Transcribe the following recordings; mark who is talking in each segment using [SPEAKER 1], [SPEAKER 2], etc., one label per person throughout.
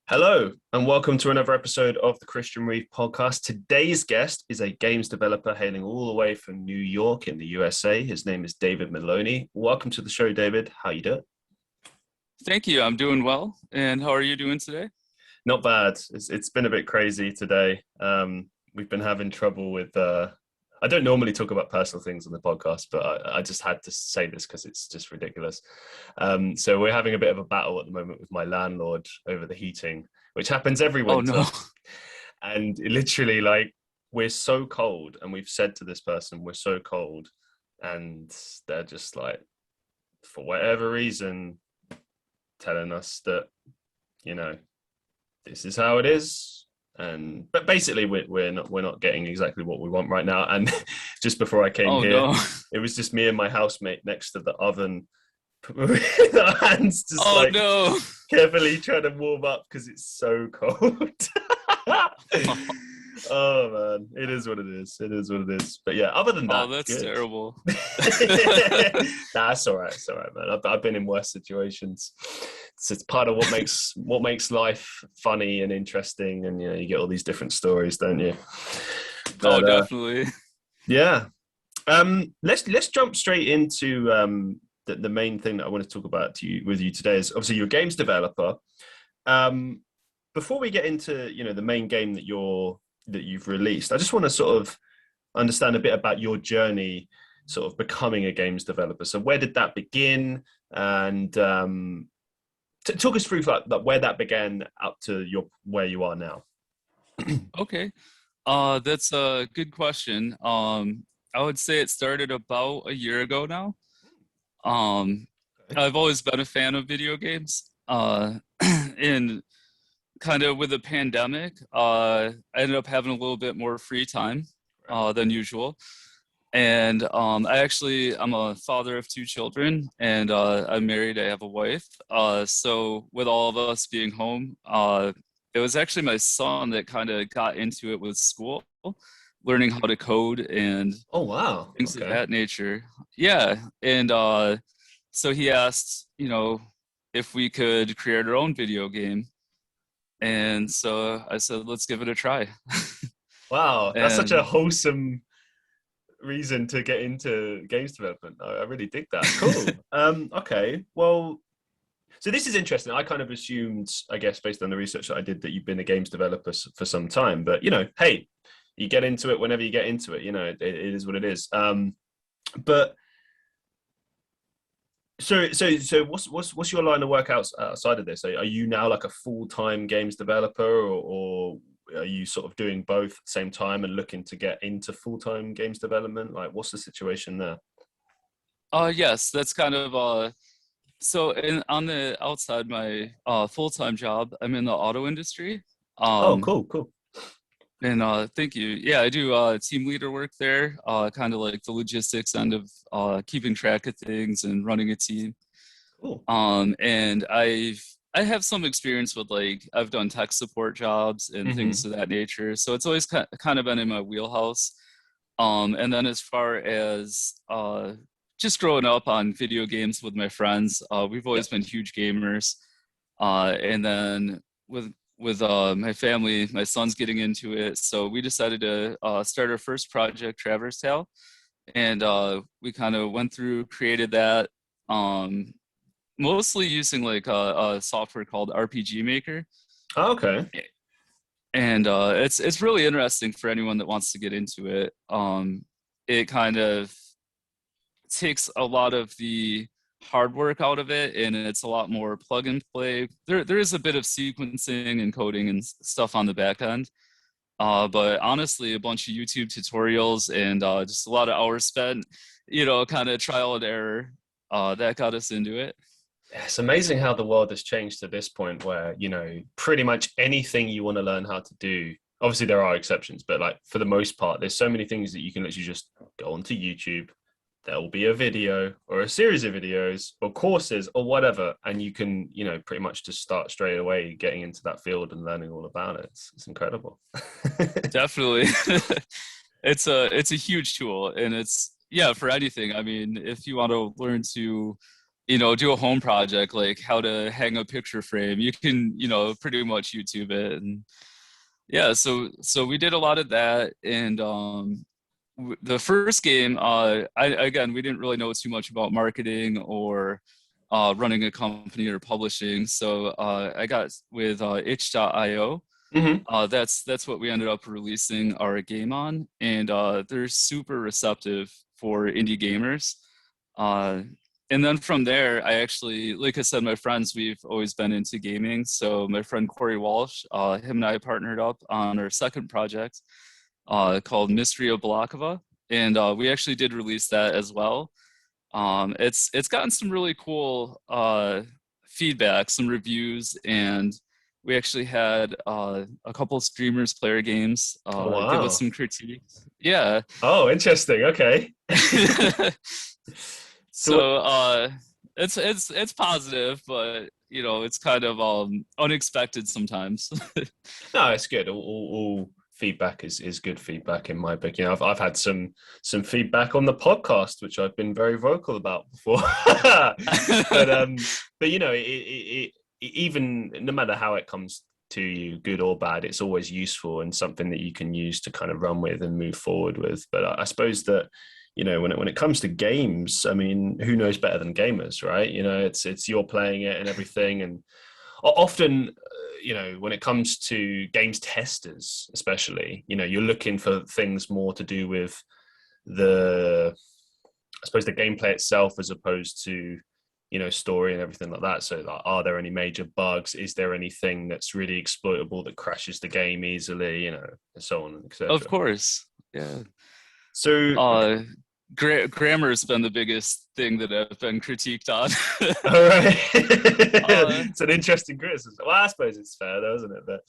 [SPEAKER 1] Hello, and welcome to another episode of the Christian Reeve podcast. Today's guest is a games developer hailing all the way from New York in the USA. His name is David Maloney. Welcome to the show, David. How you doing?
[SPEAKER 2] Thank you. I'm doing well. And how are you doing today?
[SPEAKER 1] Not bad. It's been a bit crazy today. We've been having trouble with. I don't normally talk about personal things on the podcast, but I just had to say this because it's just ridiculous. So we're having a bit of a battle at the moment with my landlord over the heating, which happens every
[SPEAKER 2] Oh,
[SPEAKER 1] winter.
[SPEAKER 2] no.
[SPEAKER 1] And literally, like, we're so cold, and we've said to this person, we're so cold, and they're just like, for whatever reason, telling us that, you know, this is how it is. But basically we're not getting exactly what we want right now. And just before I came
[SPEAKER 2] Oh,
[SPEAKER 1] here,
[SPEAKER 2] no.
[SPEAKER 1] it was just me and my housemate next to the oven with our hands just
[SPEAKER 2] Oh,
[SPEAKER 1] like
[SPEAKER 2] no.
[SPEAKER 1] carefully trying to warm up because it's so cold. Oh man, it is what it is. It is what it is. But yeah, other than
[SPEAKER 2] Oh,
[SPEAKER 1] that,
[SPEAKER 2] that's
[SPEAKER 1] good.
[SPEAKER 2] terrible.
[SPEAKER 1] Nah, it's all right. It's all right, man. I've been in worse situations. It's part of what makes life funny and interesting, and you get all these different stories, don't you?
[SPEAKER 2] Oh,
[SPEAKER 1] But
[SPEAKER 2] definitely.
[SPEAKER 1] yeah, let's jump straight into the main thing that I want to talk about with you today is obviously you're a games developer. Before we get into the main game that you've released, I just want to sort of understand a bit about your journey, sort of becoming a games developer. So where did that begin, and talk us through like where that began up to where you are now.
[SPEAKER 2] Okay. That's a good question. I would say it started about a year ago now. Um,
[SPEAKER 1] Okay.
[SPEAKER 2] I've always been a fan of video games. And kind of with the pandemic, I ended up having a little bit more free time than usual. And I'm a father of two children, and I'm married. I have a wife. So with all of us being home, it was actually my son that kind of got into it with school, learning how to code and
[SPEAKER 1] Oh wow.
[SPEAKER 2] things of
[SPEAKER 1] Okay.
[SPEAKER 2] that nature. Yeah, and so he asked, if we could create our own video game, and so I said, let's give it a try.
[SPEAKER 1] Wow, that's such a
[SPEAKER 2] And
[SPEAKER 1] wholesome reason to get into games development. I really dig that. Cool. Okay. Well, so this is interesting. I kind of assumed, I guess, based on the research that I did, that you've been a games developer for some time. But hey, you get into it whenever you get into it. It is what it is. But so what's your line of work outside of this? Are you now like a full-time games developer, or are you sort of doing both at the same time and looking to get into full-time games development? Like, what's the situation there?
[SPEAKER 2] yes, that's kind of so on the outside, my full-time job, I'm in the auto industry.
[SPEAKER 1] Oh,
[SPEAKER 2] Um,
[SPEAKER 1] cool, cool.
[SPEAKER 2] and thank you. Yeah, I do team leader work there, kind of like the logistics end of keeping track of things and running a team.
[SPEAKER 1] Cool.
[SPEAKER 2] And I have some experience with, like, I've done tech support jobs and things
[SPEAKER 1] Hmm.
[SPEAKER 2] of that nature. So it's always kind of been in my wheelhouse. And then as far as just growing up on video games with my friends, we've
[SPEAKER 1] Yeah.
[SPEAKER 2] always been huge gamers. And then with my family, my son's getting into it, so we decided to start our first project, Traverse Tale, and we kind of went through, created that, um, mostly using like a software called RPG Maker,
[SPEAKER 1] Oh, okay.
[SPEAKER 2] and it's really interesting for anyone that wants to get into it. It kind of takes a lot of the hard work out of it, and it's a lot more plug and play. There is a bit of sequencing and coding and stuff on the back end, but honestly, a bunch of YouTube tutorials and just a lot of hours spent, kind of trial and error, that got us into it.
[SPEAKER 1] It's amazing how the world has changed to this point where, pretty much anything you want to learn how to do. Obviously, there are exceptions, but like for the most part, there's so many things that you can literally just go onto YouTube. There will be a video or a series of videos or courses or whatever, and you can, pretty much just start straight away getting into that field and learning all about it. It's incredible.
[SPEAKER 2] Definitely. It's a huge tool, and it's, yeah, for anything. I mean, if you want to learn to do a home project, like how to hang a picture frame. You can, pretty much YouTube it. And yeah, so we did a lot of that. And the first game, again, we didn't really know too much about marketing or running a company or publishing. So I got with itch.io.
[SPEAKER 1] Hmm.
[SPEAKER 2] That's what we ended up releasing our game on, and they're super receptive for indie gamers. Uh, and then from there, I actually, like I said, my friends, we've always been into gaming. So my friend Corey Walsh, him and I partnered up on our second project called Mystery of Balakova, and we actually did release that as well. It's gotten some really cool feedback, some reviews, and we actually had a couple of streamers play our games,
[SPEAKER 1] Oh,
[SPEAKER 2] give us
[SPEAKER 1] wow.
[SPEAKER 2] some critiques. Yeah.
[SPEAKER 1] Oh, interesting. Okay. So what?
[SPEAKER 2] So it's positive, but it's kind of unexpected sometimes.
[SPEAKER 1] No, it's good. All feedback is good feedback in my book. I've had some feedback on the podcast, which I've been very vocal about before. but even no matter how it comes to you, good or bad, it's always useful and something that you can use to kind of run with and move forward with. But I suppose that when it comes to games, I mean, who knows better than gamers, right? It's you're playing it and everything, and often when it comes to games testers especially, you're looking for things more to do with I suppose the gameplay itself as opposed to story and everything like that. So like, are there any major bugs? Is there anything that's really exploitable that crashes the game easily, and so on and
[SPEAKER 2] Of
[SPEAKER 1] etc.
[SPEAKER 2] course. Yeah.
[SPEAKER 1] So
[SPEAKER 2] Uh, Grammar's been the biggest thing that I've been critiqued on.
[SPEAKER 1] all right.
[SPEAKER 2] uh,
[SPEAKER 1] It's an interesting criticism. Well, I suppose it's fair though, isn't it? But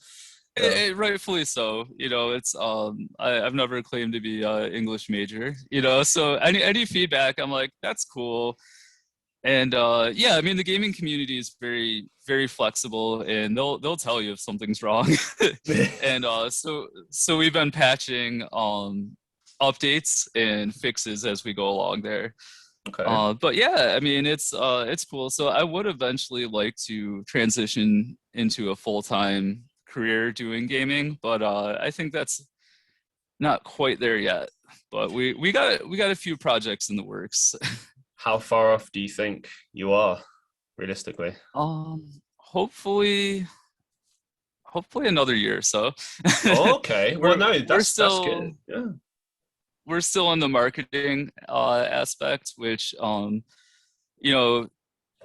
[SPEAKER 2] rightfully so. It's I've never claimed to be English major. So any feedback, I'm like, that's cool. And yeah, I mean the gaming community is very very flexible, and they'll tell you if something's wrong. And so we've been patching updates and fixes as we go along there.
[SPEAKER 1] okay.
[SPEAKER 2] But yeah, I mean it's cool. So I would eventually like to transition into a full-time career doing gaming, but I think that's not quite there yet. But we got a few projects in the works.
[SPEAKER 1] How far off do you think you are, realistically?
[SPEAKER 2] Hopefully another year or so.
[SPEAKER 1] Okay. Well,
[SPEAKER 2] we're
[SPEAKER 1] no,
[SPEAKER 2] we're
[SPEAKER 1] that's
[SPEAKER 2] still
[SPEAKER 1] good. Yeah.
[SPEAKER 2] we're still in the marketing aspect, which you know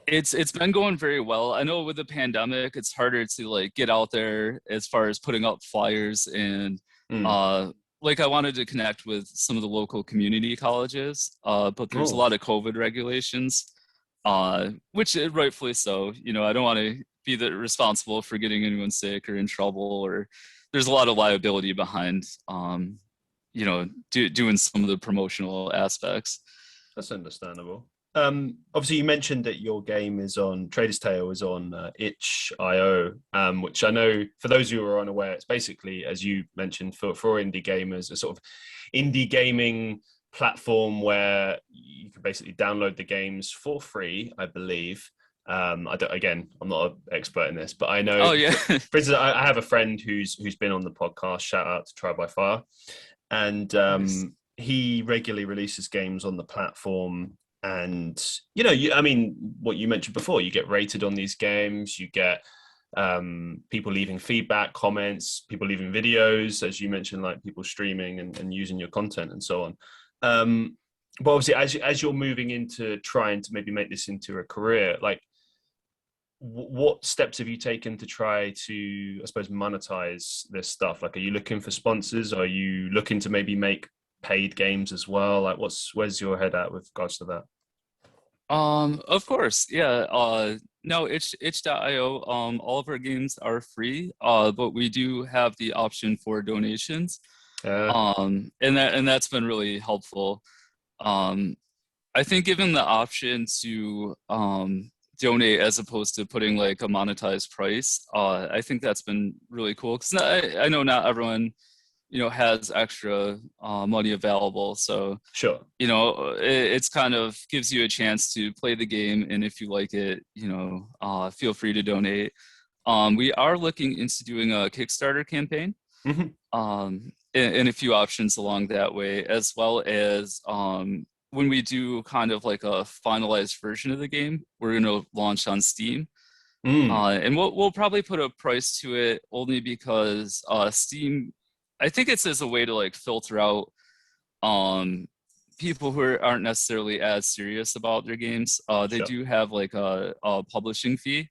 [SPEAKER 2] it's been going very well. I know with the pandemic, it's harder to like get out there as far as putting up flyers and
[SPEAKER 1] Mm.
[SPEAKER 2] uh, like I wanted to connect with some of the local community colleges, but there's a
[SPEAKER 1] Oh,
[SPEAKER 2] lot of COVID regulations, which rightfully so. I don't want to be responsible for getting anyone sick or in trouble, or there's a lot of liability behind, doing some of the promotional aspects.
[SPEAKER 1] that's understandable. Obviously, you mentioned that your game is on Trader's Tale is on itch.io, which I know for those who are unaware, it's basically, as you mentioned, for indie gamers, a sort of indie gaming platform where you can basically download the games for free, I believe. Again, I'm not an expert in this, but I know,
[SPEAKER 2] Oh yeah.
[SPEAKER 1] for instance, I have a friend who's been on the podcast. Shout out to Try by Fire, and
[SPEAKER 2] Nice.
[SPEAKER 1] he regularly releases games on the platform. And I mean, what you mentioned before, you get rated on these games, you get people leaving feedback, comments, people leaving videos, as you mentioned, like people streaming and using your content and so on. But obviously, as you're moving into trying to maybe make this into a career, like what steps have you taken to try to, I suppose, monetize this stuff? Like, are you looking for sponsors? Are you looking to maybe make paid games as well? Like, where's your head at with regards to that?
[SPEAKER 2] Of course, yeah. No, itch.io, all of our games are free, but we do have the option for donations.
[SPEAKER 1] Uh,
[SPEAKER 2] And that's been really helpful. Um, I think given the option to donate as opposed to putting like a monetized price, I think that's been really cool because I know not everyone has extra money available. So,
[SPEAKER 1] Sure.
[SPEAKER 2] it's kind of gives you a chance to play the game. And if you like it, feel free to donate. We are looking into doing a Kickstarter campaign,
[SPEAKER 1] Hmm.
[SPEAKER 2] and a few options along that way, as well as when we do kind of like a finalized version of the game, we're going to launch on Steam.
[SPEAKER 1] Mm.
[SPEAKER 2] And we'll probably put a price to it only because Steam, I think it's as a way to like filter out um, people who aren't necessarily as serious about their games. They
[SPEAKER 1] Sure.
[SPEAKER 2] do have like a publishing fee,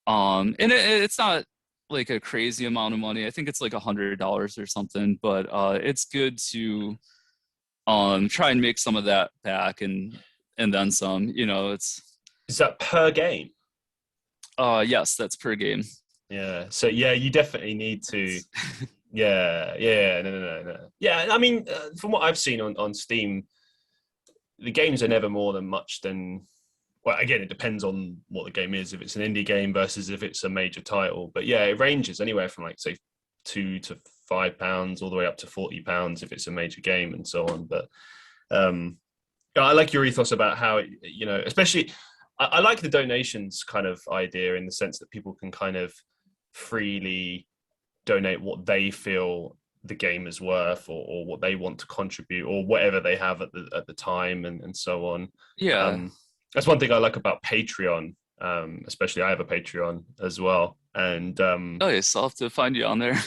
[SPEAKER 2] and it's not like a crazy amount of money. I think it's like $100 or something, but it's good to try and make some of that back and then some. It's
[SPEAKER 1] Is that per game?
[SPEAKER 2] yes, that's per game.
[SPEAKER 1] Yeah. So yeah, you definitely need to. Yeah. Yeah. No. No. No. No. Yeah. I mean, from what I've seen on Steam, the games are never more than much than. Well, again, it depends on what the game is. If it's an indie game versus if it's a major title. But yeah, it ranges anywhere from like say £2 to £5 all the way up to £40 if it's a major game and so on. But um, I like your ethos about how especially I like the donations kind of idea in the sense that people can kind of freely donate what they feel the game is worth or what they want to contribute or whatever they have at the time and so on.
[SPEAKER 2] Yeah.
[SPEAKER 1] That's one thing I like about Patreon. Especially I have a Patreon as well, and
[SPEAKER 2] Oh, yes, I'll have to find you on there.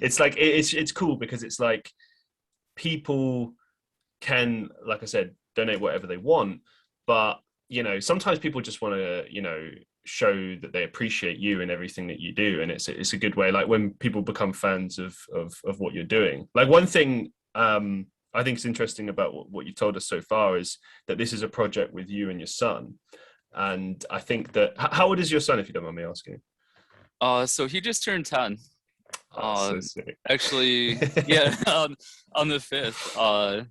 [SPEAKER 1] it's like it's cool because it's like people can, like I said, donate whatever they want, but sometimes people just want to show that they appreciate you and everything that you do, and it's a good way. Like when people become fans of what you're doing. Like one thing I think is interesting about what you've told us so far is that this is a project with you and your son, and I think that how old is your son, if you don't mind me asking?
[SPEAKER 2] So he just turned 10.
[SPEAKER 1] Oh, so sick.
[SPEAKER 2] Actually, yeah, on the 5th.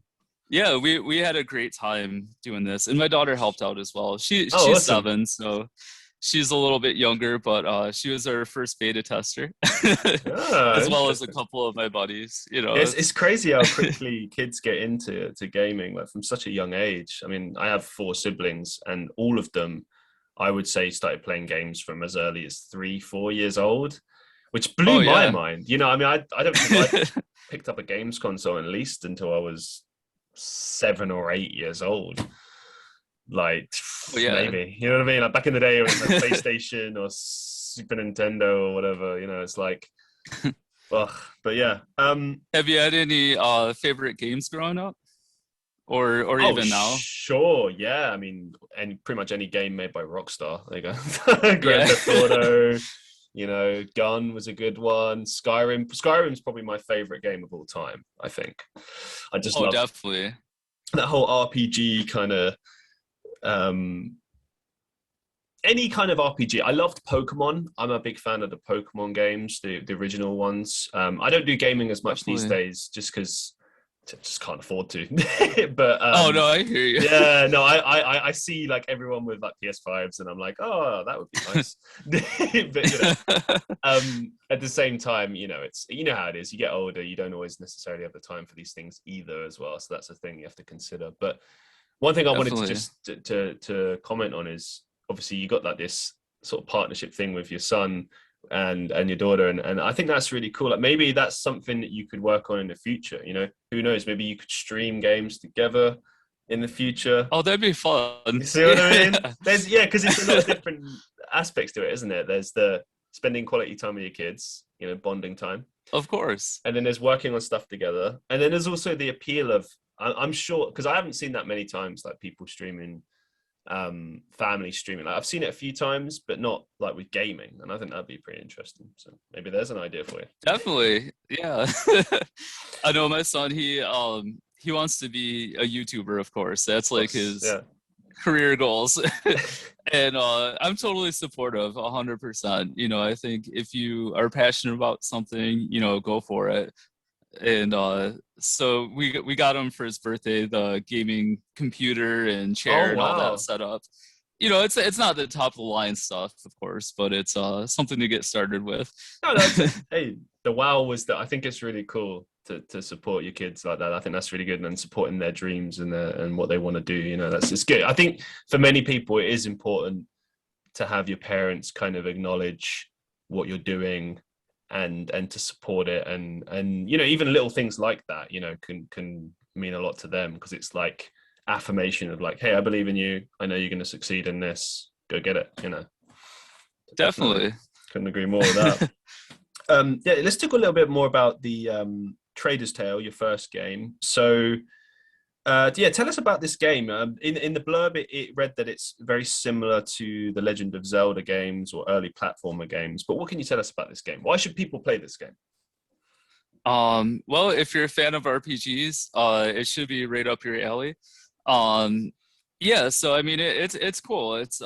[SPEAKER 2] Yeah, we had a great time doing this, and my daughter helped out as well.
[SPEAKER 1] Oh,
[SPEAKER 2] She's
[SPEAKER 1] awesome.
[SPEAKER 2] 7, so she's a little bit younger, but she was our first beta tester,
[SPEAKER 1] Ah,
[SPEAKER 2] as well as a
[SPEAKER 1] interesting.
[SPEAKER 2] couple of my buddies.
[SPEAKER 1] Yeah, it's
[SPEAKER 2] It's
[SPEAKER 1] crazy how quickly kids get into gaming, like from such a young age. I mean, I have 4 siblings, and all of them, I would say, started playing games from as early as 3, 4 years old, which blew
[SPEAKER 2] oh
[SPEAKER 1] my
[SPEAKER 2] yeah,
[SPEAKER 1] mind. I mean, I don't think I picked up a games console at least until I was 7 or 8 years old. Like
[SPEAKER 2] oh yeah.
[SPEAKER 1] maybe, you know what I mean? Like back in the day, it was like PlayStation or Super Nintendo or whatever. It's like, ugh. But yeah.
[SPEAKER 2] Have you had any favorite games growing up, or
[SPEAKER 1] Oh,
[SPEAKER 2] even now?
[SPEAKER 1] sure. Yeah. I mean, pretty much any game made by Rockstar. There you go. Grand
[SPEAKER 2] Yeah.
[SPEAKER 1] Theft Auto. Gun was a good one. Skyrim's probably my favorite game of all time. I think. I just
[SPEAKER 2] Oh,
[SPEAKER 1] love
[SPEAKER 2] definitely.
[SPEAKER 1] that whole RPG kind of um any kind of RPG. I loved Pokemon. I'm a big fan of the Pokemon games, the original ones. I don't do gaming as much these
[SPEAKER 2] Definitely.
[SPEAKER 1] days just because just can't afford to. But
[SPEAKER 2] Oh no, I hear you.
[SPEAKER 1] yeah, no, I see like everyone with like PS5s, and I'm like, oh, that would be nice. But at the same time, it's how it is. You get older, you don't always necessarily have the time for these things either, as well. So that's a thing you have to consider. But one thing I wanted to
[SPEAKER 2] Definitely.
[SPEAKER 1] just to comment on is obviously you got like this sort of partnership thing with your son and your daughter, and I think that's really cool. Like maybe that's something that you could work on in the future. Who knows? Maybe you could stream games together in the future.
[SPEAKER 2] Oh, that'd be
[SPEAKER 1] You
[SPEAKER 2] fun.
[SPEAKER 1] see what I
[SPEAKER 2] Yeah.
[SPEAKER 1] mean? Because it's a lot of different aspects to it, isn't it? There's the spending quality time with your kids, bonding time,
[SPEAKER 2] Of course.
[SPEAKER 1] and then there's working on stuff together, and then there's also the appeal of I'm sure because I haven't seen that many times like people streaming, family streaming. Like I've seen it a few times, but not like with gaming, and I think that'd be pretty interesting. So maybe there's an idea for you.
[SPEAKER 2] Definitely. Yeah. I know my son, he wants to be a YouTuber, of course. That's
[SPEAKER 1] Of
[SPEAKER 2] like
[SPEAKER 1] course,
[SPEAKER 2] his
[SPEAKER 1] yeah.
[SPEAKER 2] career goals. And I'm totally supportive 100%. I think if you are passionate about something, go for it. And so we got him for his birthday the gaming computer and
[SPEAKER 1] Oh
[SPEAKER 2] chair and all that
[SPEAKER 1] wow.
[SPEAKER 2] set up. It's not the top of the line stuff, of course, but it's something to get started with.
[SPEAKER 1] No, that's hey. The wow was that I think it's really cool to support your kids like that. I think that's really good, and supporting their dreams and what they want to do. You know, that's it's good. I think for many people, it is important to have your parents kind of acknowledge what you're doing and to support it, and you know, even little things like that, you know, can mean a lot to them, because it's like affirmation of like, hey, I believe in you. I know you're going to succeed in this. Go get it. You know,
[SPEAKER 2] Definitely.
[SPEAKER 1] Couldn't agree more with that. Yeah, let's talk a little bit more about the Trader's Tale, your first game. So, yeah, tell us about this game. In the blurb, it read that it's very similar to the Legend of Zelda games or early platformer games. But what can you tell us about this game? Why should people play this game?
[SPEAKER 2] Well, if you're a fan of RPGs, it should be right up your alley. Yeah, so I mean, it's cool. It's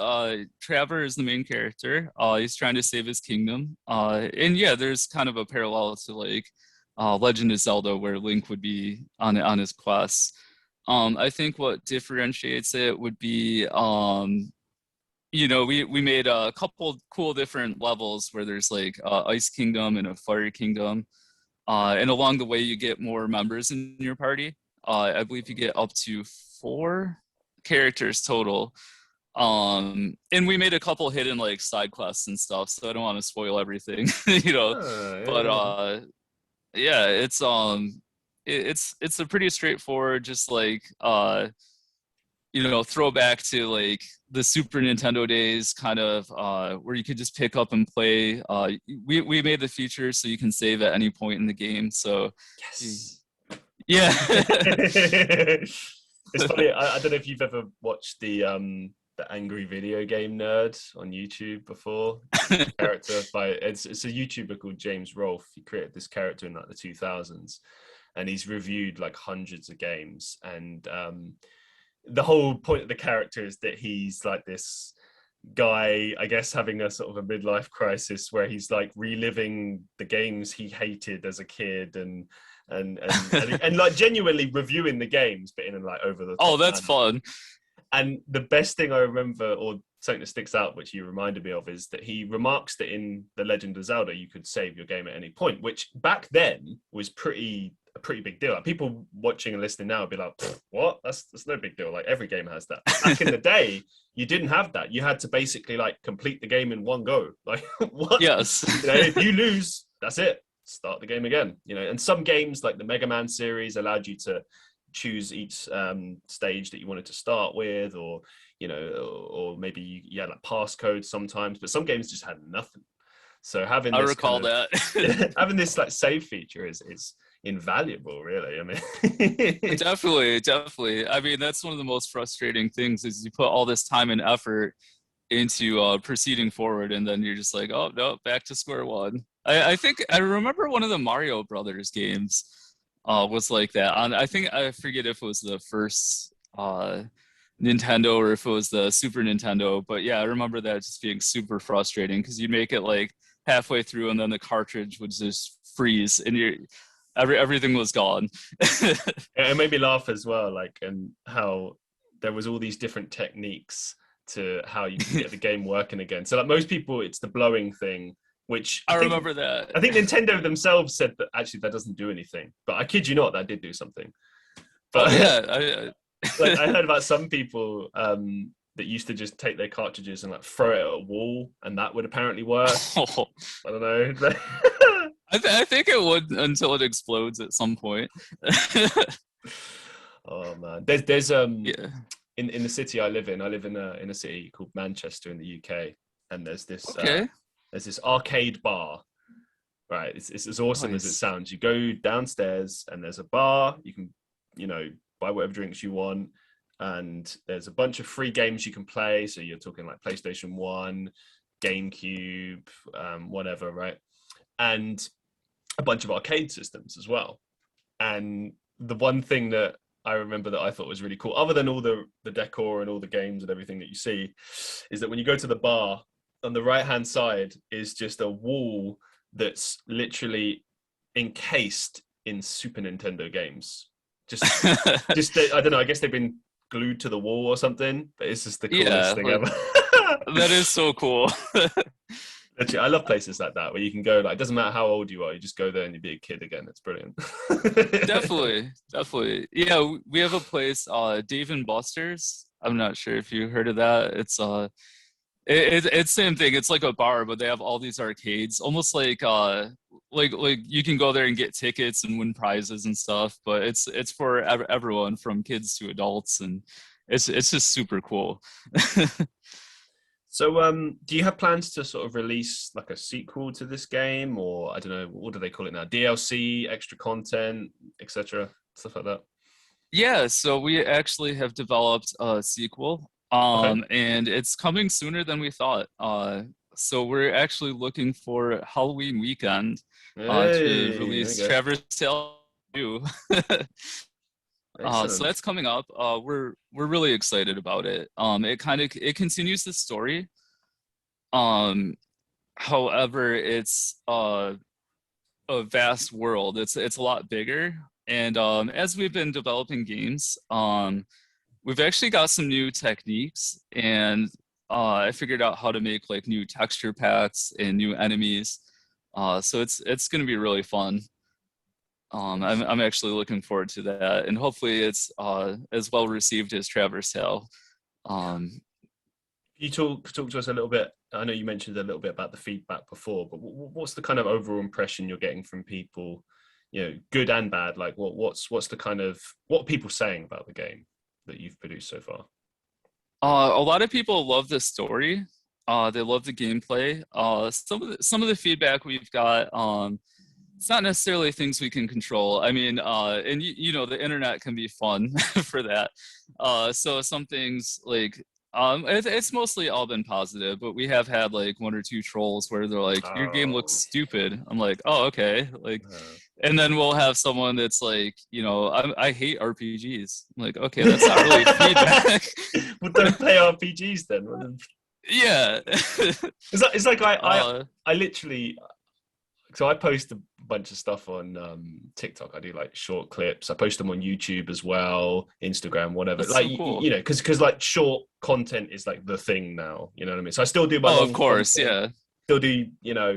[SPEAKER 2] Trevor is the main character. He's trying to save his kingdom. And yeah, there's kind of a parallel to like Legend of Zelda, where Link would be on his quests. I think what differentiates it would be, you know, we made a couple cool different levels where there's like Ice Kingdom and a Fire Kingdom, and along the way you get more members in your party. I believe you get up to 4 characters total. And we made a couple hidden like side quests and stuff, so I don't want to spoil everything, you know.
[SPEAKER 1] Yeah.
[SPEAKER 2] But yeah, it's a pretty straightforward, just like you know, throwback to like the Super Nintendo days, kind of where you could just pick up and play. We made the feature so you can save at any point in the game. So
[SPEAKER 1] Yes.
[SPEAKER 2] yeah.
[SPEAKER 1] It's funny. I don't know if you've ever watched the Angry Video Game Nerd on YouTube before. It's a YouTuber called James Rolfe. He created this character in like the 2000s, and he's reviewed like hundreds of games. And the whole point of the character is that he's like this guy, I guess, having a sort of a midlife crisis where he's like reliving the games he hated as a kid and like genuinely reviewing the games, but in a like over the top.
[SPEAKER 2] Oh, that's fun.
[SPEAKER 1] And the best thing I remember, or something that sticks out, which you reminded me of, is that he remarks that in The Legend of Zelda, you could save your game at any point, which back then was a pretty big deal. Like, people watching and listening now would be like, what? That's no big deal. Like, every game has that. Back in the day, you didn't have that. You had to basically like complete the game in one go. Like, what?
[SPEAKER 2] Yes.
[SPEAKER 1] You know, if you lose, that's it. Start the game again. You know, and some games like the Mega Man series allowed you to choose each stage that you wanted to start with, or you know, or maybe you had like passcodes sometimes, but some games just had nothing. So having this
[SPEAKER 2] that
[SPEAKER 1] having this like save feature is invaluable, really. I mean,
[SPEAKER 2] definitely. I mean, that's one of the most frustrating things, is you put all this time and effort into proceeding forward, and then you're just like, oh no, back to square one. I think I remember one of the Mario Brothers games was like that. I forget if it was the first Nintendo or if it was the Super Nintendo, but yeah, I remember that just being super frustrating, because you'd make it like halfway through and then the cartridge would just freeze and everything was gone.
[SPEAKER 1] It made me laugh as well, like, and how there was all these different techniques to how you can get the game working again. So like most people, it's the blowing thing, which
[SPEAKER 2] I remember that.
[SPEAKER 1] I think Nintendo themselves said that actually that doesn't do anything, but I kid you not, that did do something. But like, I heard about some people that used to just take their cartridges and like throw it at a wall, and that would apparently work. I don't know.
[SPEAKER 2] I think it would, until it explodes at some point.
[SPEAKER 1] Oh man, there's
[SPEAKER 2] yeah.
[SPEAKER 1] In the city I live in a city called Manchester in the UK, and there's this there's this arcade bar. Right, it's as awesome as it sounds. You go downstairs and there's a bar. You can, you know, buy whatever drinks you want, and there's a bunch of free games you can play. So you're talking like PlayStation 1, GameCube, whatever, right? And a bunch of arcade systems as well. And the one thing that I remember that I thought was really cool, other than all the decor and all the games and everything that you see, is that when you go to the bar, on the right-hand side is just a wall that's literally encased in Super Nintendo games. Just I don't know, I guess they've been glued to the wall or something, but it's just the coolest thing ever.
[SPEAKER 2] That is so cool.
[SPEAKER 1] Literally, I love places like that where you can go, like, it doesn't matter how old you are, you just go there and you be a kid again. It's brilliant.
[SPEAKER 2] Definitely. Yeah, we have a place, Dave and Buster's. I'm not sure if you heard of that. It's same thing. It's like a bar, but they have all these arcades, almost like you can go there and get tickets and win prizes and stuff. But it's for everyone from kids to adults, and it's just super cool.
[SPEAKER 1] So, do you have plans to sort of release like a sequel to this game, or I don't know, what do they call it now? DLC, extra content, etc., stuff like that.
[SPEAKER 2] Yeah, so we actually have developed a sequel,
[SPEAKER 1] Okay.
[SPEAKER 2] and it's coming sooner than we thought. So we're actually looking for Halloween weekend, to
[SPEAKER 1] Hey, there you
[SPEAKER 2] release
[SPEAKER 1] go.
[SPEAKER 2] Traverse Tale 2. So
[SPEAKER 1] Excellent.
[SPEAKER 2] that's coming up. We're really excited about it. It continues the story. Um, However, it's a vast world. It's a lot bigger. And as we've been developing games, we've actually got some new techniques, and I figured out how to make like new texture packs and new enemies. So it's going to be really fun.
[SPEAKER 1] Nice.
[SPEAKER 2] I'm actually looking forward to that, and hopefully it's as well received as Traverse Tale. Um,
[SPEAKER 1] You talk to us a little bit. I know you mentioned a little bit about the feedback before, but what's the kind of overall impression you're getting from people, good and bad? Like, what's the kind of what are people saying about the game that you've produced so far?
[SPEAKER 2] a lot of people love the story. They love the gameplay. Some of the feedback we've got, it's not necessarily things we can control. I mean, and the internet can be fun for that. So some things like it's mostly all been positive, but we have had like one or two trolls where they're like, "Your game looks
[SPEAKER 1] Oh,
[SPEAKER 2] stupid." I'm like, "Oh, okay." Like,
[SPEAKER 1] uh,
[SPEAKER 2] and then we'll have someone that's like, I hate RPGs. I'm like, okay, that's not really feedback.
[SPEAKER 1] well, don't play RPGs then.
[SPEAKER 2] Yeah.
[SPEAKER 1] It's like
[SPEAKER 2] uh,
[SPEAKER 1] I literally so I post a bunch of stuff on TikTok. I do like short clips. I post them on YouTube as well, Instagram, whatever.
[SPEAKER 2] that's
[SPEAKER 1] Like
[SPEAKER 2] so cool.
[SPEAKER 1] because like short content is like the thing now. You know what I mean? So I still do my
[SPEAKER 2] Oh, of
[SPEAKER 1] long
[SPEAKER 2] course,
[SPEAKER 1] content,
[SPEAKER 2] yeah.
[SPEAKER 1] still do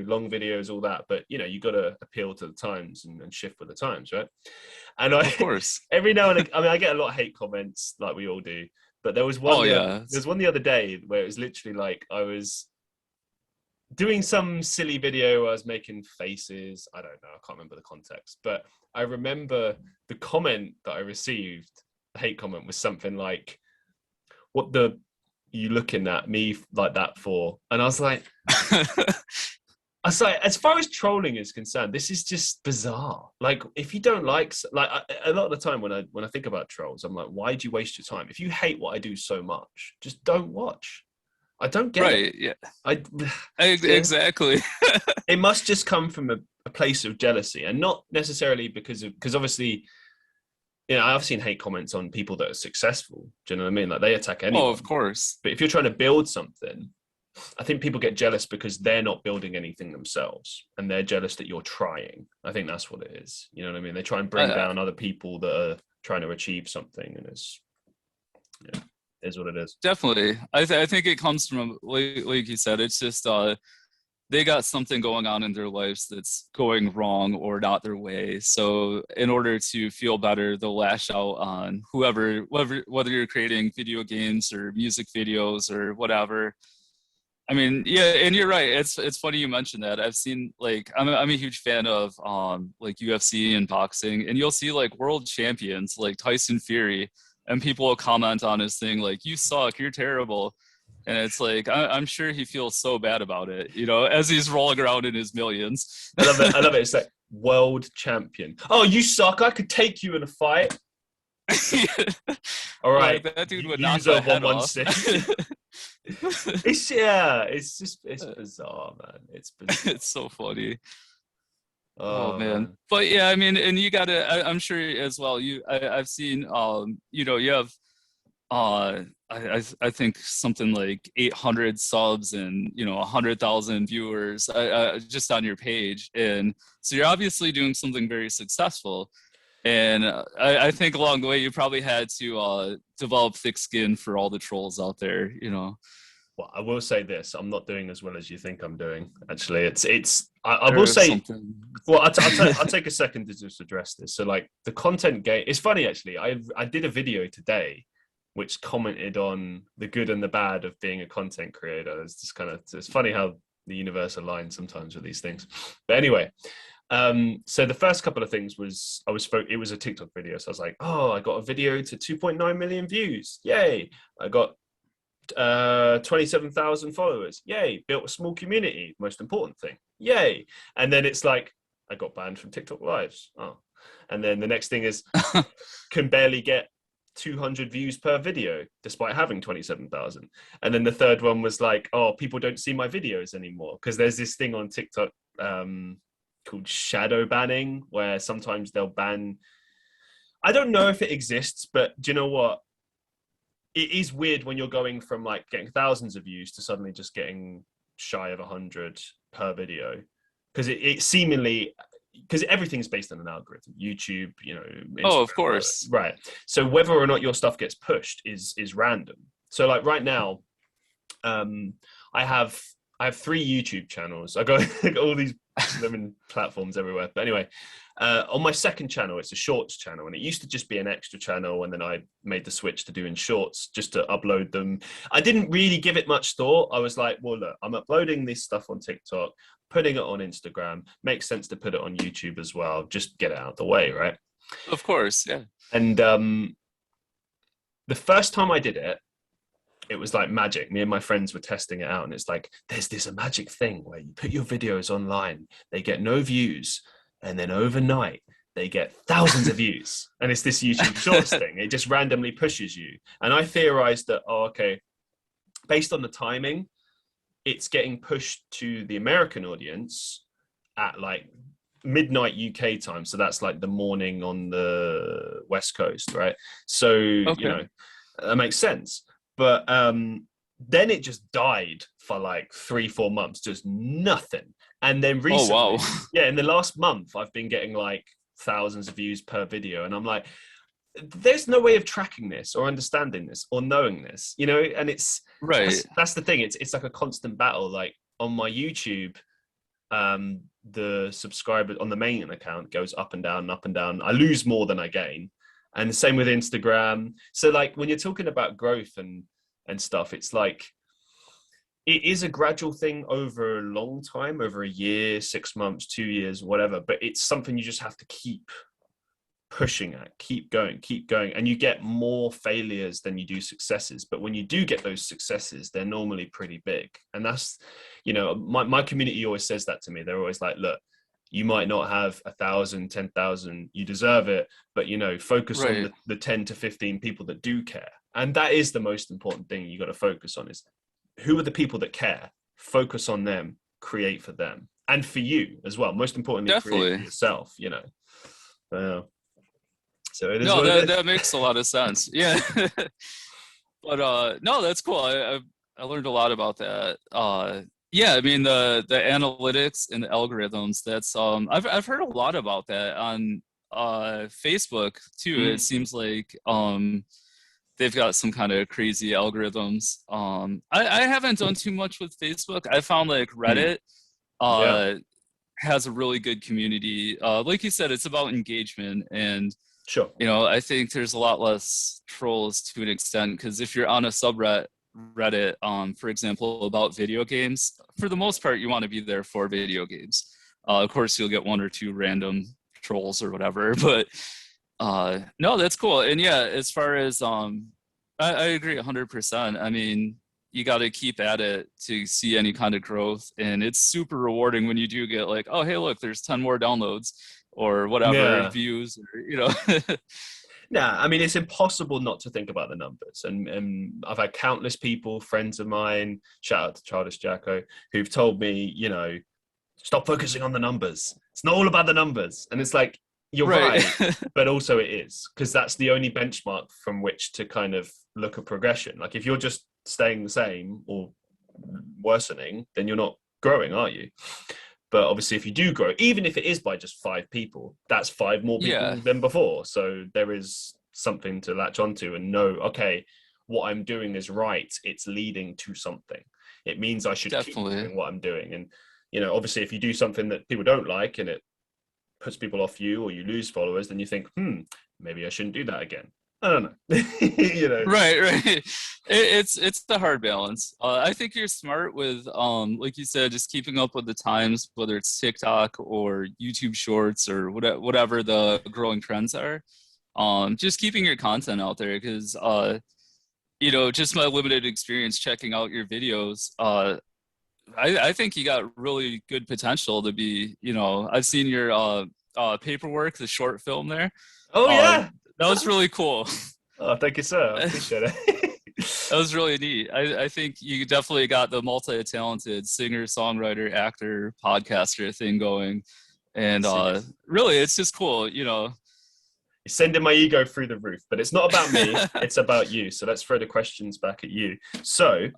[SPEAKER 1] long videos, all that. But you got to appeal to the times and shift with the times, right? And I
[SPEAKER 2] Of course.
[SPEAKER 1] every now and again, I mean, I get a lot of hate comments like we all do. But there was
[SPEAKER 2] Oh,
[SPEAKER 1] one
[SPEAKER 2] yeah.
[SPEAKER 1] the other day where it was literally like I was doing some silly video where I was making faces. I don't know. I can't remember the context, but I remember the comment that I received, the hate comment was something like, "What the you looking at me like that for?" And I was like, as far as trolling is concerned, this is just bizarre. Like, if you don't like a lot of the time when I think about trolls, I'm like, why do you waste your time? If you hate what I do so much, just don't watch. I don't get it.
[SPEAKER 2] Right, yeah.
[SPEAKER 1] I yeah,
[SPEAKER 2] Exactly.
[SPEAKER 1] it must just come from a place of jealousy and not necessarily because obviously I've seen hate comments on people that are successful. Do you know what I mean? Like they attack
[SPEAKER 2] Oh, of
[SPEAKER 1] anyone.
[SPEAKER 2] course.
[SPEAKER 1] But if you're trying to build something, I think people get jealous because they're not building anything themselves and they're jealous that you're trying. I think that's what it is. You know what I mean? They try and bring
[SPEAKER 2] I,
[SPEAKER 1] down other people that are trying to achieve something, and yeah, it is what it is.
[SPEAKER 2] Definitely. I think it comes from like you said, it's just they got something going on in their lives that's going wrong or not their way. So in order to feel better, they'll lash out on whether you're creating video games or music videos or whatever. I mean, yeah, and you're right. It's funny you mentioned that. I've seen like I'm a huge fan of like UFC and boxing, and you'll see like world champions like Tyson Fury, and people will comment on his thing like, "You suck, you're terrible," and it's like I'm sure he feels so bad about it, as he's rolling around in his millions.
[SPEAKER 1] I love it. I love it. It's like world champion. Oh, you suck. I could take you in a fight. All right,
[SPEAKER 2] Like that dude would knock
[SPEAKER 1] user
[SPEAKER 2] my
[SPEAKER 1] one
[SPEAKER 2] head
[SPEAKER 1] one
[SPEAKER 2] off.
[SPEAKER 1] six. It's bizarre, man. It's bizarre.
[SPEAKER 2] It's so funny. Oh
[SPEAKER 1] Oh
[SPEAKER 2] man.
[SPEAKER 1] man.
[SPEAKER 2] But yeah, I mean, and you gotta I'm sure as well, I've seen you have I think something like 800 subs and 100,000 viewers just on your page, and so you're obviously doing something very successful. And I think along the way you probably had to develop thick skin for all the trolls out there.
[SPEAKER 1] Well, I will say this: I'm not doing as well as you think I'm doing. Actually, I will
[SPEAKER 2] There's
[SPEAKER 1] say.
[SPEAKER 2] something.
[SPEAKER 1] Well, I'll take a second to just address this. So, like the content game, it's funny actually. I did a video today, which commented on the good and the bad of being a content creator. It's just it's funny how the universe aligns sometimes with these things. But anyway, so the first couple of things was it was a TikTok video. So I was like, oh, I got a video to 2.9 million views. Yay. I got 27,000 followers. Yay. Built a small community. Most important thing. Yay. And then it's like, I got banned from TikTok lives. Oh. And then the next thing is can barely get 200 views per video despite having 27,000. And then the third one was like, oh, people don't see my videos anymore because there's this thing on TikTok called shadow banning, where sometimes they'll ban. I don't know if it exists, but do you know what? It is weird when you're going from like getting thousands of views to suddenly just getting shy of 100 per video, because it seemingly, because everything's based on an algorithm. YouTube, Instagram,
[SPEAKER 2] Oh, of course.
[SPEAKER 1] right? So whether or not your stuff gets pushed is random. So like right now, I have 3 YouTube channels. I got all these platforms everywhere. But anyway, on my second channel, it's a shorts channel, and it used to just be an extra channel, and then I made the switch to doing shorts just to upload them. I didn't really give it much thought. I was like, well, look, I'm uploading this stuff on TikTok, putting it on Instagram. Makes sense to put it on YouTube as well. Just get it out of the way, right?
[SPEAKER 2] Of course, yeah.
[SPEAKER 1] And the first time I did it, it was like magic. Me and my friends were testing it out, and it's like, there's this a magic thing where you put your videos online, they get no views, and then overnight they get thousands of views. And it's this YouTube Shorts thing. It just randomly pushes you. And I theorized that, oh, okay, based on the timing, it's getting pushed to the American audience at like midnight UK time. So that's like the morning on the West Coast, right? So,
[SPEAKER 2] Okay.
[SPEAKER 1] that makes sense. But then it just died for like 3-4 months, just nothing. And then recently,
[SPEAKER 2] Oh, wow.
[SPEAKER 1] yeah, in the last month, I've been getting like thousands of views per video. And I'm like, there's no way of tracking this or understanding this or knowing this, and
[SPEAKER 2] Right.
[SPEAKER 1] that's the thing. It's like a constant battle. Like on my YouTube, the subscriber on the main account goes up and down, up and down. I lose more than I gain. And the same with Instagram. So like when you're talking about growth and stuff, it's like, it is a gradual thing over a long time, over a year, 6 months, 2 years, whatever. But it's something you just have to keep pushing at, keep going. And you get more failures than you do successes. But when you do get those successes, they're normally pretty big. And that's, my community always says that to me. They're always like, look, you might not have 1,000, 10,000, you deserve it, but focus on the 10 to 15 people that do care. And that is the most important thing you got to focus on, is who are the people that care? Focus on them, create for them. And for you as well. Most importantly,
[SPEAKER 2] Definitely.
[SPEAKER 1] create for yourself, so it is.
[SPEAKER 2] No, that makes a lot of sense. Yeah. But no, that's cool. I learned a lot about that. Yeah, I mean the analytics and the algorithms. That's I've heard a lot about that on Facebook too. It seems like they've got some kind of crazy algorithms. I haven't done too much with Facebook. I found like Reddit has a really good community. Like you said, it's about engagement, and
[SPEAKER 1] sure,
[SPEAKER 2] I think there's a lot less trolls to an extent, because if you're on a subreddit, for example, about video games, for the most part, you want to be there for video games. Of course, you'll get 1 or 2 random trolls or whatever, but no, that's cool. And yeah, as far as I agree 100%. I mean, you got to keep at it to see any kind of growth, and it's super rewarding when you do get like, oh, hey, look, there's 10 more downloads or whatever, views, or
[SPEAKER 1] Nah, I mean, it's impossible not to think about the numbers. And I've had countless people, friends of mine, shout out to Childish Jacko, who've told me, stop focusing on the numbers. It's not all about the numbers. And it's like, you're right, but also it is, because that's the only benchmark from which to kind of look at progression. Like if you're just staying the same or worsening, then you're not growing, are you? But obviously, if you do grow, even if it is by just 5 people, that's 5 more people than before. So there is something to latch onto and know, okay, what I'm doing is right, it's leading to something. It means I should keep doing what I'm doing. And, you know, obviously if you do something that people don't like and it puts people off you, or you lose followers, then you think, maybe I shouldn't do that again. I don't know. You know.
[SPEAKER 2] Right. It's the hard balance. I think you're smart with, like you said, just keeping up with the times, whether it's TikTok or YouTube Shorts or whatever the growing trends are. Just keeping your content out there, because you know, just my limited experience checking out your videos, I think you got really good potential to be, you know, I've seen your paperwork, the short film there.
[SPEAKER 1] Oh yeah,
[SPEAKER 2] that was really cool.
[SPEAKER 1] Oh, thank you, sir. I appreciate it.
[SPEAKER 2] That was really neat. I think you definitely got the multi-talented singer, songwriter, actor, podcaster thing going. And really, it's just cool, you know.
[SPEAKER 1] You're sending my ego through the roof, but it's not about me. It's about you. So let's throw the questions back at you. So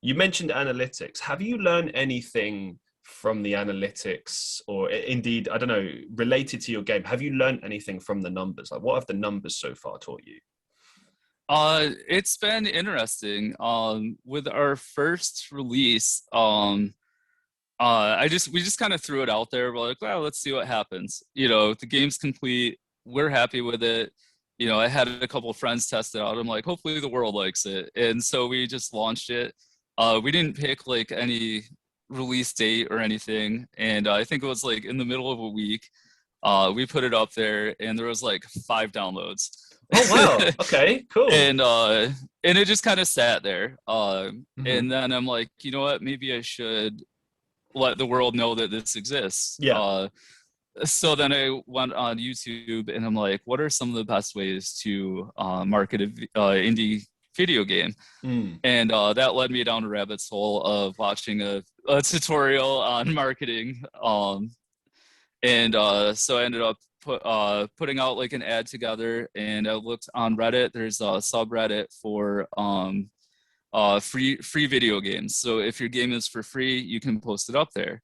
[SPEAKER 1] you mentioned analytics. Have you learned anything from the analytics, or indeed, I don't know, related to your game? Have you learned anything from the numbers? Like, what have the numbers so far taught you?
[SPEAKER 2] It's been interesting. With our first release, we just kind of threw it out there. We're like, well, let's see what happens. You know, the game's complete. We're happy with it. You know, I had a couple of friends test it out. I'm like, hopefully the world likes it. And so we just launched it. We didn't pick like any release date or anything. And I think it was like in the middle of a week. We put it up there and there was like 5 downloads.
[SPEAKER 1] Oh wow! Okay, cool.
[SPEAKER 2] And it just kind of sat there. And then I'm like, you know what? Maybe I should let the world know that this exists.
[SPEAKER 1] Yeah.
[SPEAKER 2] So then I went on YouTube and I'm like, what are some of the best ways to market an indie video game? And that led me down a rabbit hole of watching a tutorial on marketing. And so I ended up putting out like an ad together, and I looked on Reddit. There's a subreddit for free video games. So if your game is for free, you can post it up there.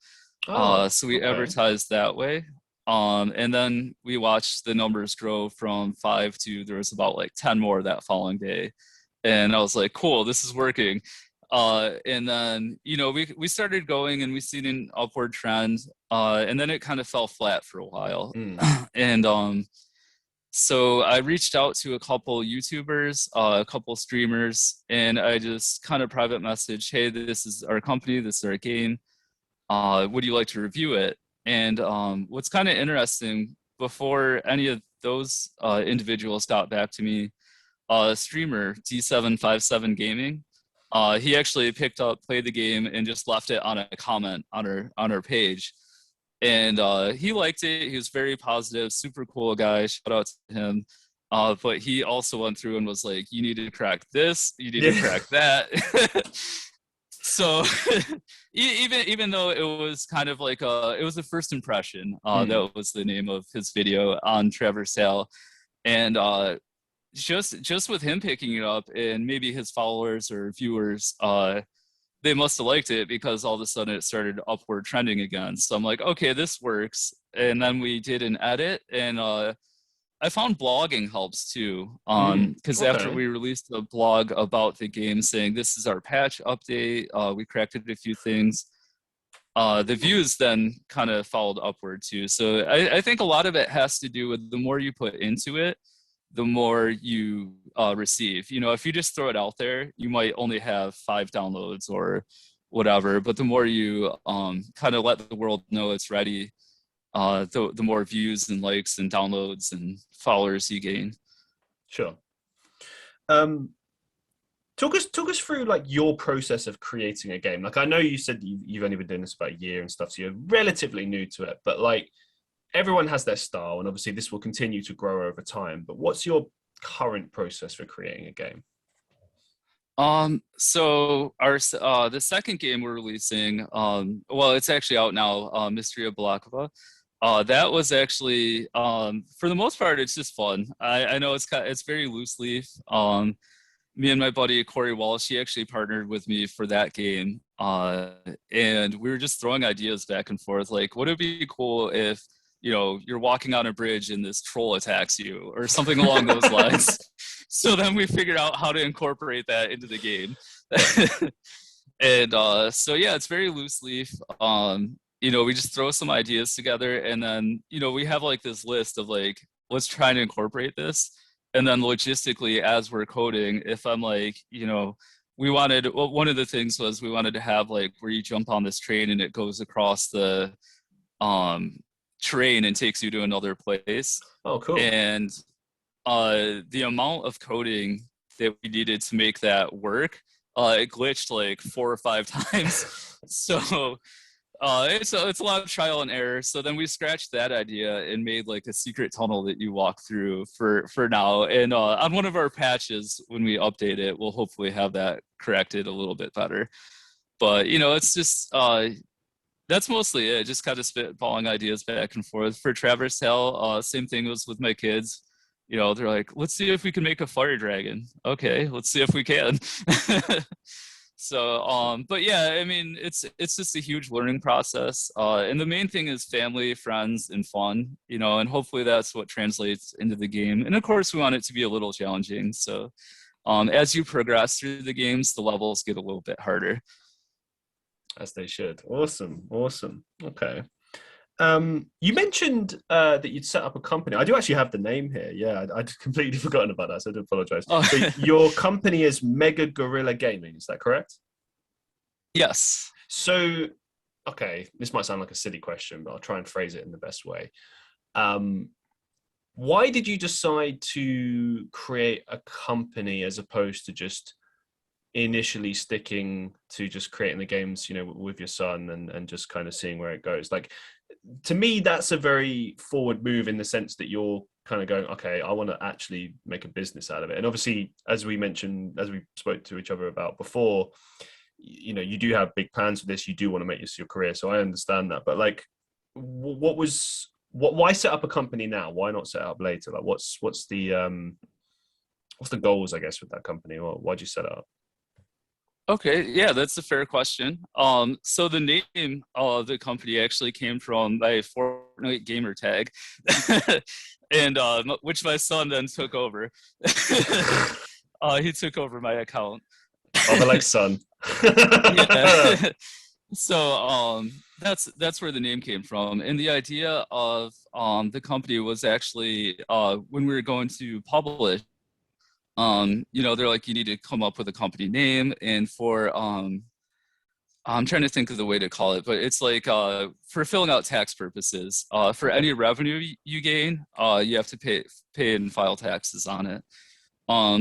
[SPEAKER 2] So we advertised that way. And then we watched the numbers grow from 5 to there was about like 10 more that following day. And I was like, cool, this is working. And then, you know, we started going and we seen an upward trend. And then it kind of fell flat for a while. And so I reached out to a couple YouTubers, a couple streamers, and I just kind of private message, hey, this is our company, this is our game. Would you like to review it? And what's kind of interesting, before any of those individuals got back to me, streamer D757 Gaming, he actually picked up, played the game, and just left it on a comment on our page. And he liked it. He was very positive, super cool guy. Shout out to him. But he also went through and was like, you need to crack this, you need to crack that. So even though it was kind of like it was the first impression, that was the name of his video on Traverse Hale. And just with him picking it up and maybe his followers or viewers, they must have liked it, because all of a sudden it started upward trending again. So I'm like, okay, this works. And then we did an edit, and I found blogging helps too. Because after we released a blog about the game saying this is our patch update, we corrected a few things, the views then kind of followed upward too. So I think a lot of it has to do with the more you put into it, the more you receive. You know, if you just throw it out there, you might only have 5 downloads or whatever, but the more you kind of let the world know it's ready, the more views and likes and downloads and followers you gain.
[SPEAKER 1] Sure. Talk us through like your process of creating a game. Like, I know you said you've only been doing this about a year and stuff, so you're relatively new to it, but like, everyone has their style, and obviously this will continue to grow over time. But what's your current process for creating a game?
[SPEAKER 2] So our the second game we're releasing, well, it's actually out now, Mystery of Balakova. That was actually, for the most part, it's just fun. I know it's very loose leaf. Me and my buddy Corey Walsh, he actually partnered with me for that game, and we were just throwing ideas back and forth. Like, would it be cool if, you know, you're walking on a bridge and this troll attacks you or something along those lines. So then we figured out how to incorporate that into the game. And so yeah, it's very loose leaf. We just throw some ideas together, and then we have like this list of like, let's try to incorporate this. And then logistically, as we're coding, if I'm like, one of the things was we wanted to have like where you jump on this train and it goes across the terrain and takes you to another place.
[SPEAKER 1] Oh, cool.
[SPEAKER 2] And the amount of coding that we needed to make that work, it glitched like 4 or 5 times. So it's a lot of trial and error. So then we scratched that idea and made like a secret tunnel that you walk through for now. And on one of our patches, when we update it, we'll hopefully have that corrected a little bit better. But it's just that's mostly it. Just kind of spitballing ideas back and forth. For Traverse Tale, same thing was with my kids. They're like, let's see if we can make a fire dragon. Okay, let's see if we can. So, but yeah, I mean, it's just a huge learning process. And the main thing is family, friends, and fun, and hopefully that's what translates into the game. And of course, we want it to be a little challenging. So, as you progress through the games, the levels get a little bit harder.
[SPEAKER 1] As they should. Awesome. Okay. You mentioned that you'd set up a company. I do actually have the name here. Yeah, I'd completely forgotten about that, so I do apologize.
[SPEAKER 2] Oh.
[SPEAKER 1] So your company is Mega Gorilla Gaming, is that correct?
[SPEAKER 2] Yes.
[SPEAKER 1] So, okay, this might sound like a silly question, but I'll try and phrase it in the best way. Why did you decide to create a company as opposed to just initially sticking to just creating the games, with your son and just kind of seeing where it goes? Like, to me, that's a very forward move in the sense that you're kind of going, okay, I want to actually make a business out of it. And obviously, as we mentioned, as we spoke to each other about before, you do have big plans for this. You do want to make this your career. So I understand that. But like, why set up a company now? Why not set it up later? Like, what's the goals, I guess, with that company? Or why'd you set it up?
[SPEAKER 2] Okay, yeah, that's a fair question. So the name of the company actually came from my Fortnite gamer tag, and which my son then took over. He took over my account.
[SPEAKER 1] Father like son.
[SPEAKER 2] Yeah. So that's where the name came from, and the idea of the company was actually when we were going to publish. They're like, you need to come up with a company name, and for I'm trying to think of the way to call it, but it's like for filling out tax purposes. For any revenue you gain, you have to pay and file taxes on it.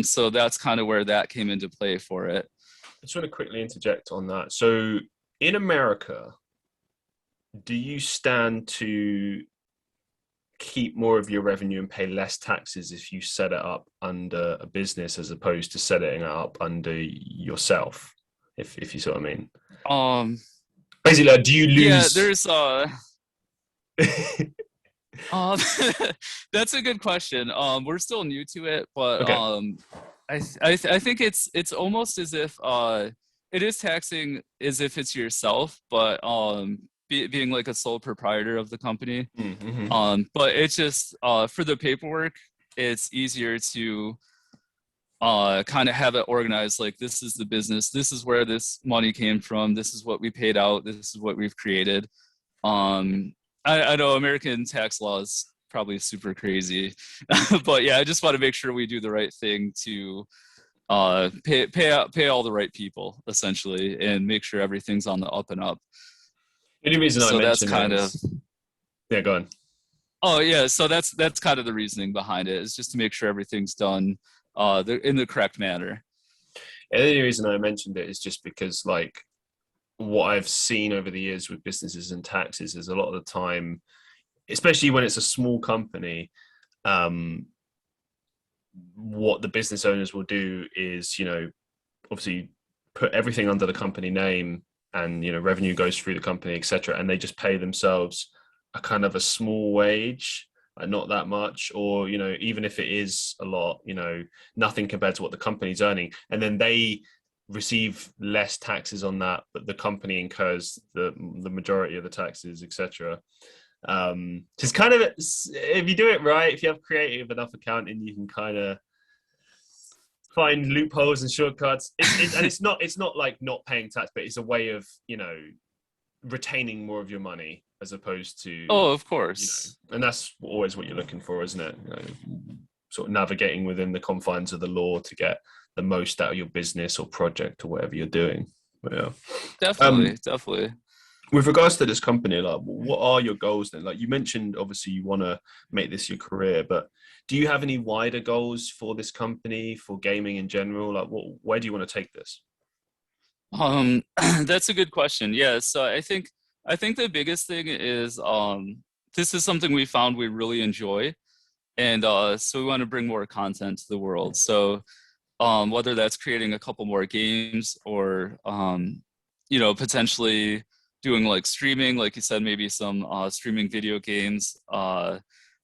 [SPEAKER 2] So that's kind of where that came into play for it.
[SPEAKER 1] I just want to quickly interject on that. So in America, do you stand to keep more of your revenue and pay less taxes if you set it up under a business as opposed to setting it up under yourself, if you see what I mean? Basically, like, do you lose?
[SPEAKER 2] Yeah, there's that's a good question. We're still new to it, but okay. I think it's almost as if it is taxing as if it's yourself, but being like a sole proprietor of the company.
[SPEAKER 1] Mm-hmm.
[SPEAKER 2] But it's just for the paperwork, it's easier to kind of have it organized. Like, this is the business, this is where this money came from, this is what we paid out, this is what we've created. I know American tax law is probably super crazy, but yeah, I just want to make sure we do the right thing to pay all the right people, essentially, and make sure everything's on the up and up.
[SPEAKER 1] The only reason I mentioned
[SPEAKER 2] kind of
[SPEAKER 1] yeah, go on.
[SPEAKER 2] Oh yeah, so that's kind of the reasoning behind it, is just to make sure everything's done in the correct manner.
[SPEAKER 1] And the only reason I mentioned it is just because, like, what I've seen over the years with businesses and taxes is a lot of the time, especially when it's a small company, what the business owners will do is, obviously put everything under the company name, and revenue goes through the company, etc., and they just pay themselves a kind of a small wage, not that much, or even if it is a lot, nothing compared to what the company's earning, and then they receive less taxes on that, but the company incurs the majority of the taxes, etc. Just kind of, if you do it right, if you have creative enough accounting, you can kind of find loopholes and shortcuts. And it's not like not paying tax, but it's a way of, you know, retaining more of your money as opposed to,
[SPEAKER 2] Oh, of
[SPEAKER 1] you know,
[SPEAKER 2] course.
[SPEAKER 1] and that's always what you're looking for, isn't it? You know, sort of navigating within the confines of the law to get the most out of your business or project or whatever you're doing. But yeah.
[SPEAKER 2] Definitely, definitely.
[SPEAKER 1] With regards to this company, like, what are your goals then? Like, you mentioned, obviously, you want to make this your career, but do you have any wider goals for this company, for gaming in general? Like, where do you want to take this?
[SPEAKER 2] That's a good question. Yeah, so I think the biggest thing is this is something we found we really enjoy, and so we want to bring more content to the world. So whether that's creating a couple more games or potentially doing like streaming, like you said, maybe some streaming video games,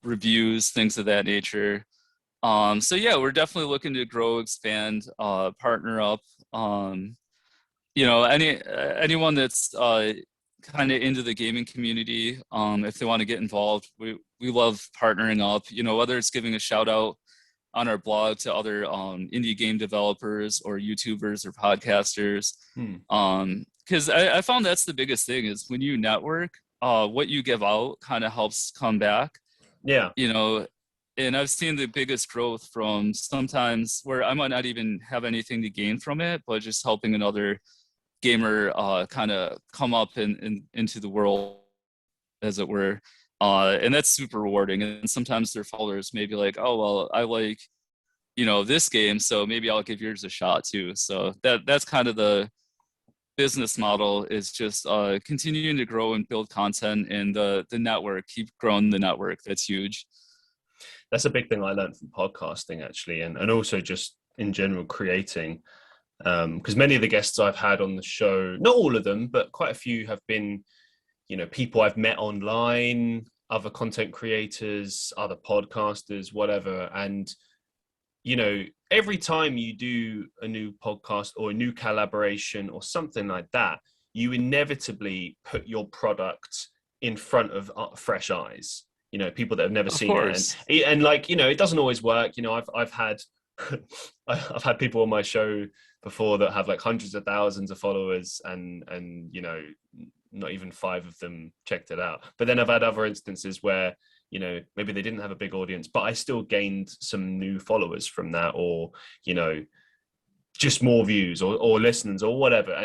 [SPEAKER 2] reviews, things of that nature. So yeah, we're definitely looking to grow, expand, partner up. Anyone that's kind of into the gaming community, if they want to get involved, we love partnering up. Whether it's giving a shout out on our blog to other indie game developers or YouTubers or podcasters. Because I found that's the biggest thing is when you network, what you give out kind of helps come back.
[SPEAKER 1] Yeah.
[SPEAKER 2] And I've seen the biggest growth from sometimes where I might not even have anything to gain from it, but just helping another gamer kind of come up into the world, as it were. And that's super rewarding. And sometimes their followers may be like, oh, well, I like, this game, so maybe I'll give yours a shot too. So that's kind of the business model, is just continuing to grow and build content, and the network, keep growing the network. That's huge.
[SPEAKER 1] That's a big thing I learned from podcasting, actually, and also just in general creating. Because many of the guests I've had on the show, not all of them, but quite a few have been, people I've met online, other content creators, other podcasters, whatever. And, every time you do a new podcast or a new collaboration or something like that, you inevitably put your product in front of fresh eyes, people that have never
[SPEAKER 2] Of
[SPEAKER 1] seen it.
[SPEAKER 2] course.
[SPEAKER 1] And like, it doesn't always work. I've had, I've had people on my show before that have like hundreds of thousands of followers and not even 5 of them checked it out. But then I've had other instances where maybe they didn't have a big audience, but I still gained some new followers from that, or just more views or listens or whatever.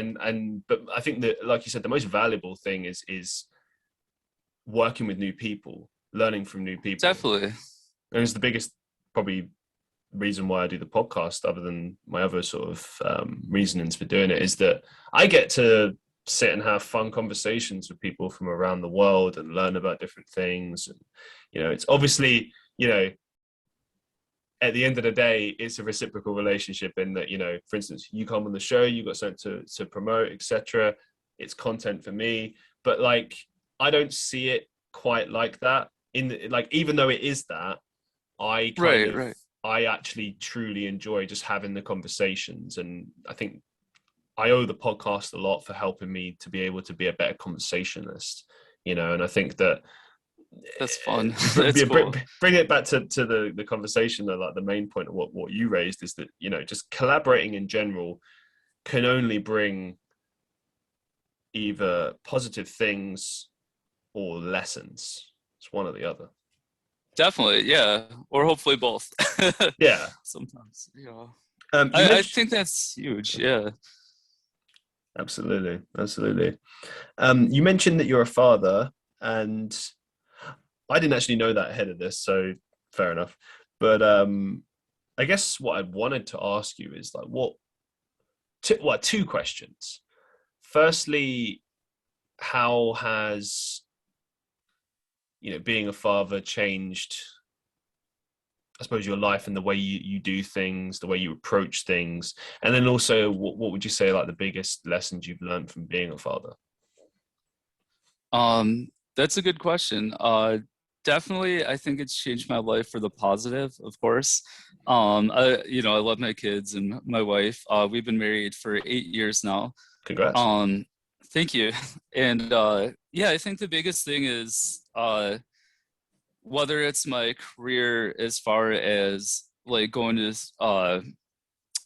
[SPEAKER 1] But I think that, like you said, the most valuable thing is working with new people, learning from new people.
[SPEAKER 2] Definitely.
[SPEAKER 1] And it's the biggest probably reason why I do the podcast, other than my other sort of reasonings for doing it, is that I get to sit and have fun conversations with people from around the world and learn about different things. And, it's obviously, at the end of the day, it's a reciprocal relationship in that, for instance, you come on the show, you got something to promote, etc. It's content for me, but like, I don't see it quite like that. Even though it is that, I actually truly enjoy just having the conversations. And I think I owe the podcast a lot for helping me to be able to be a better conversationalist, and I think that
[SPEAKER 2] that's fun. That's cool.
[SPEAKER 1] Bring it back to the conversation, that like the main point of what you raised is that, just collaborating in general can only bring either positive things or lessons. It's one or the other.
[SPEAKER 2] Definitely, yeah, or hopefully both.
[SPEAKER 1] Yeah,
[SPEAKER 2] sometimes. Yeah, I think that's huge. Yeah,
[SPEAKER 1] absolutely. You mentioned that you're a father, and I didn't actually know that ahead of this, so fair enough. But I guess what I wanted to ask you is like, two questions. Firstly, how has being a father changed, I suppose, your life and the way you do things, the way you approach things? And then also, what would you say like the biggest lessons you've learned from being a father?
[SPEAKER 2] That's a good question. Definitely, I think it's changed my life for the positive, of course. I love my kids and my wife. We've been married for 8 years now.
[SPEAKER 1] Congrats.
[SPEAKER 2] Thank you. And yeah, I think the biggest thing is whether it's my career, as far as like going to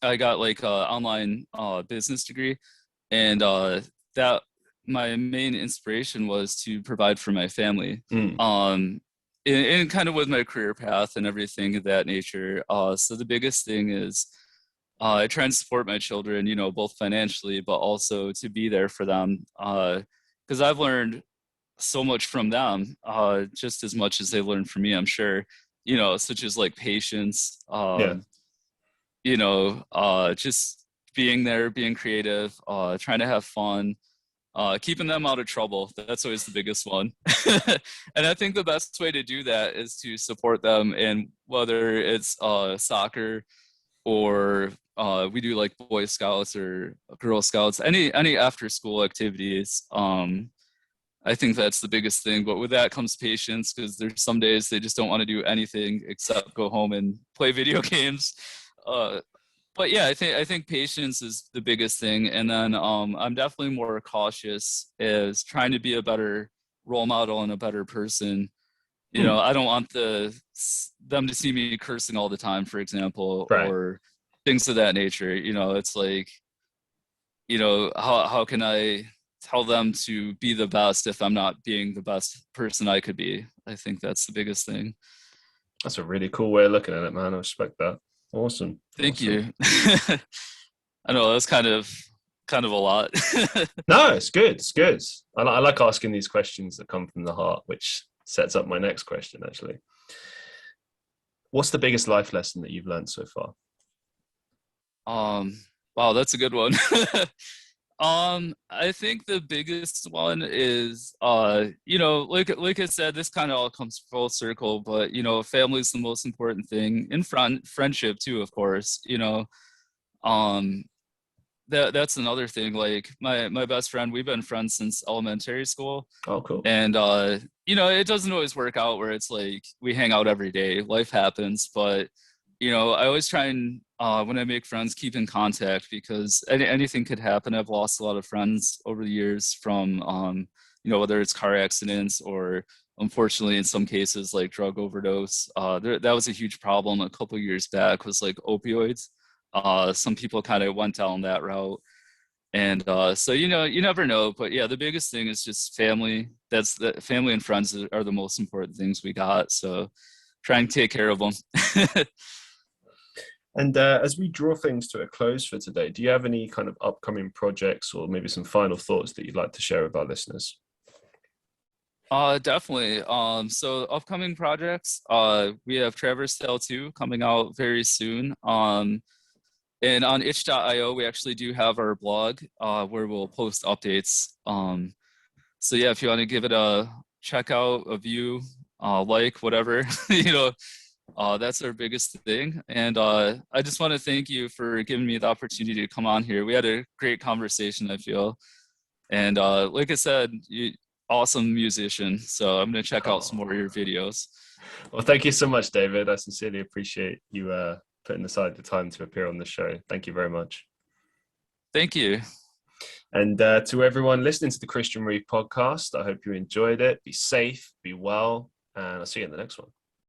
[SPEAKER 2] I got like a online business degree, and that my main inspiration was to provide for my family.
[SPEAKER 1] Mm.
[SPEAKER 2] And kind of with my career path and everything of that nature. So the biggest thing is I try and support my children, you know, both financially, but also to be there for them. Because I've learned so much from them, just as much as they learned from me, I'm sure, you know, such as like patience,
[SPEAKER 1] Yeah.
[SPEAKER 2] you know, just being there, being creative, trying to have fun, keeping them out of trouble. That's always the biggest one. And I think the best way to do that is to support them. And whether it's soccer or we do like Boy Scouts or Girl Scouts, any after school activities. I think that's the biggest thing. But with that comes patience, because there's some days they just don't want to do anything except go home and play video games. Uh, but yeah, I think patience is the biggest thing. And then I'm definitely more cautious as trying to be a better role model and a better person. You know,
[SPEAKER 1] Mm.
[SPEAKER 2] I don't want them to see me cursing all the time, for example,
[SPEAKER 1] Right.
[SPEAKER 2] or things of that nature. You know, it's like, you know, how can I tell them to be the best if I'm not being the best person I could be? I think that's the biggest thing.
[SPEAKER 1] That's a really cool way of looking at it, man. I respect that. Awesome.
[SPEAKER 2] Thank
[SPEAKER 1] Awesome.
[SPEAKER 2] you. I know that's kind of a lot.
[SPEAKER 1] No, it's good. It's good. I like asking these questions that come from the heart, which sets up my next question, actually. What's the biggest life lesson that you've learned so far?
[SPEAKER 2] Um, wow, that's a good one. I think the biggest one is, you know, like I said, this kind of all comes full circle, but you know, family is the most important thing. In friendship too, of course. You know, um, that's another thing. Like my best friend, we've been friends since elementary school,
[SPEAKER 1] Oh, cool.
[SPEAKER 2] and you know, it doesn't always work out where it's like we hang out every day. Life happens, but you know, I always try and when I make friends, keep in contact, because anything could happen. I've lost a lot of friends over the years from you know, whether it's car accidents or unfortunately in some cases like drug overdose. That was a huge problem a couple years back, was like opioids. Some people kind of went down that route, and so you know, you never know. But yeah, the biggest thing is just family. That's the family and friends are the most important things we got. So try and take care of them.
[SPEAKER 1] And as we draw things to a close for today, do you have any kind of upcoming projects or maybe some final thoughts that you'd like to share with our listeners?
[SPEAKER 2] Definitely. So upcoming projects, we have Traverse Tale 2 coming out very soon. And on itch.io, we actually do have our blog, where we'll post updates. So yeah, if you want to give it a check out, a view, like, whatever, you know, that's our biggest thing. And I just want to thank you for giving me the opportunity to come on here. We had a great conversation, I feel. And like I said, awesome musician. So I'm going to check out some
[SPEAKER 1] Oh.
[SPEAKER 2] more of your videos.
[SPEAKER 1] Well, thank you so much, David. I sincerely appreciate you putting aside the time to appear on the show. Thank you very much.
[SPEAKER 2] Thank you.
[SPEAKER 1] And to everyone listening to the Christian Reeve podcast, I hope you enjoyed it. Be safe, be well, and I'll see you in the next one.